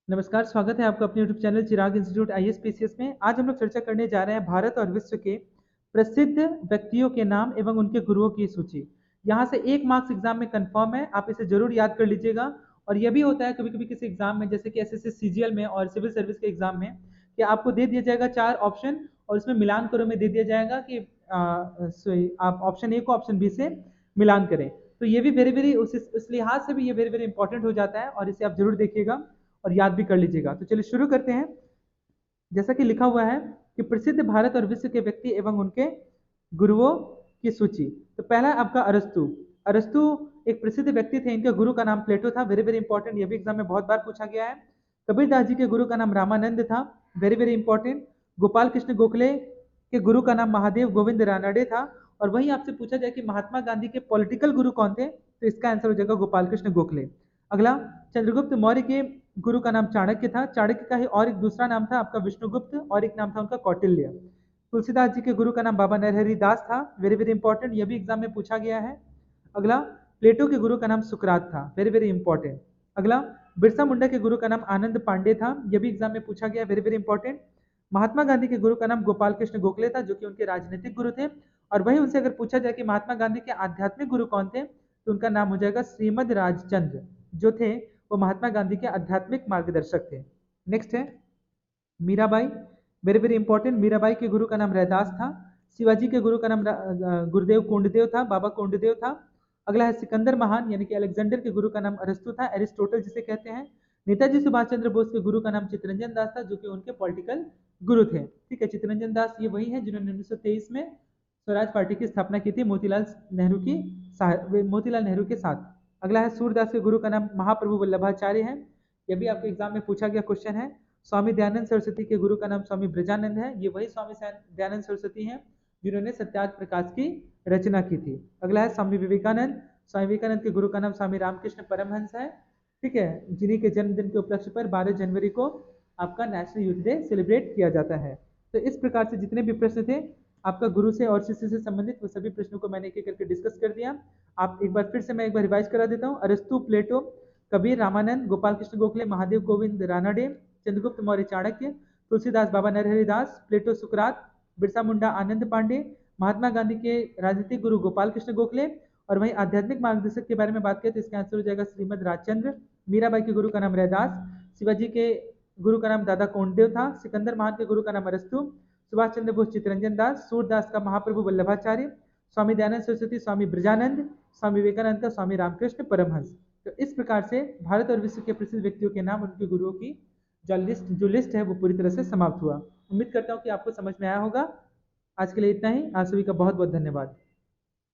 नमस्कार, स्वागत है आपका अपने यूट्यूब चैनल चिराग इंस्टीट्यूट आईएएस पीसीएस में। आज हम लोग चर्चा करने जा रहे हैं भारत और विश्व के प्रसिद्ध व्यक्तियों के नाम एवं उनके गुरुओं की सूची। यहाँ से 1 मार्क्स एग्जाम में कंफर्म है, आप इसे जरूर याद कर लीजिएगा। और यह भी होता है कभी कभी किसी एग्जाम में, जैसे कि एसएससी सीजीएल में और सिविल सर्विस के एग्जाम में, कि आपको दे दिया जाएगा 4 ऑप्शन और इसमें मिलान करो में दे दिया जाएगा कि आप ऑप्शन ए को ऑप्शन बी से मिलान करें। तो ये भी वेरी वेरी उस लिहाज से भी ये वेरी वेरी इंपॉर्टेंट हो जाता है और इसे आप जरूर देखिएगा और याद भी कर लीजिएगा। तो चलिए शुरू करते हैं। जैसा कि लिखा हुआ है कि प्रसिद्ध भारत और विश्व के व्यक्ति एवं उनके गुरुओं की सूची। तो पहला आपका अरस्तु। अरस्तु एक प्रसिद्ध व्यक्ति थे, इनके गुरु का नाम प्लेटो था। वेरी वेरी इंपॉर्टेंट, ये भी एग्जाम में बहुत बार पूछा गया है। कबीरदास जी के गुरु का नाम रामानंद था। Very very important. Gopal Krishna Gokhale के गुरु का नाम महादेव गोविंद रानडे था। और वहीं आपसे पूछा जाए कि महात्मा गांधी के पॉलिटिकल गुरु कौन थे, तो इसका आंसर हो जाएगा गोपाल कृष्ण गोखले। अगला, चंद्रगुप्त मौर्य के गुरु का नाम चाणक्य था। चाणक्य का ही और एक दूसरा नाम था आपका विष्णुगुप्त और एक नाम था उनका कौटिल्य। तुलसीदास जी के गुरु का नाम बाबा नरहरि दास था। वेरी वेरी इंपॉर्टेंट, यह भी एग्जाम में पूछा गया है। अगला, प्लेटो के गुरु का नाम सुकरात था। Very very important. अगला, बिरसा मुंडा के गुरु का नाम आनंद पांडे था। यह भी एग्जाम में पूछा गया। Very very important. Mahatma Gandhi के गुरु का नाम गोपाल कृष्ण गोखले था, जो कि उनके राजनीतिक गुरु थे। और वहीं उनसे अगर पूछा जाए कि महात्मा गांधी के आध्यात्मिक गुरु कौन थे, तो उनका नाम हो जाएगा श्रीमद राजचंद्र, जो थे वो महात्मा गांधी के आध्यात्मिक मार्गदर्शक थे। नेक्स्ट है Mirabai. Very very important. Mirabai के गुरु का नाम रैदास था। शिवाजी के गुरु का नाम गुरुदेव कोंडदेव था, बाबा कोंडदेव था। अगला है सिकंदर महान यानी कि अलेक्जेंडर के गुरु का नाम अरस्तु था, एरिस्टोटल जिसे कहते हैं। नेताजी सुभाष चंद्र बोस के गुरु का नाम चित्तरंजन दास था, जो कि उनके पॉलिटिकल गुरु थे। ठीक है, चित्तरंजन दास ये वही है जिन्होंने 1923 में स्वराज पार्टी की स्थापना की थी मोतीलाल नेहरू के साथ। अगला है सूरदास के गुरु का नाम महाप्रभु वल्लभाचार्य है। यह भी आपके एग्जाम में पूछा गया क्वेश्चन है। स्वामी दयानंद सरस्वती के गुरु का नाम स्वामी ब्रजानंद है। ये वही स्वामी दयानंद सरस्वती हैं जिन्होंने सत्याग्रह प्रकाश की रचना की थी। अगला है स्वामी विवेकानंद। स्वामी विवेकानंद के गुरु का नाम स्वामी रामकृष्ण परमहंस है। ठीक है, जिन्हीं के जन्मदिन के उपलक्ष्य पर 12 जनवरी को आपका नेशनल यूथ डे सेलिब्रेट किया जाता है। तो इस प्रकार से जितने भी प्रश्न थे आपका गुरु से और शिष्य से संबंधित, वो सभी प्रश्नों को मैंने एक एक करके डिस्कस कर दिया। आप एक बार फिर से मैं एक बार रिवाइज करा देता हूँ। अरस्तु, प्लेटो, कबीर, रामानंद, गोपाल कृष्ण गोखले, महादेव गोविंद रानडे, चंद्रगुप्त मौर्य चाणक्य, तुलसीदास बाबा नरहरि दास, प्लेटो सुकरात, बिरसा मुंडा आनंद पांडे, महात्मा गांधी के राजनीतिक गुरु गोपाल कृष्ण गोखले। और वहीं आध्यात्मिक मार्गदर्शक के बारे में बात करें तो इसका आंसर हो जाएगा श्रीमद राजचंद्र। मीराबाई के गुरु का नाम रैदास। शिवाजी के गुरु का नाम दादा कोंडदेव था। सिकंदर महान के गुरु का नाम अरस्तु। सुभाष चंद्र बोस चित्तरंजन दास। सूरदास का महाप्रभु वल्लभाचार्य। स्वामी दयानंद सरस्वती स्वामी ब्रजानंद। स्वामी विवेकानंद का स्वामी रामकृष्ण परमहंस। तो इस प्रकार से भारत और विश्व के प्रसिद्ध व्यक्तियों के नाम, उनके गुरुओं की जो लिस्ट है वो पूरी तरह से समाप्त हुआ। उम्मीद करता हूँ कि आपको समझ में आया होगा। आज के लिए इतना ही। आप सभी का बहुत बहुत धन्यवाद।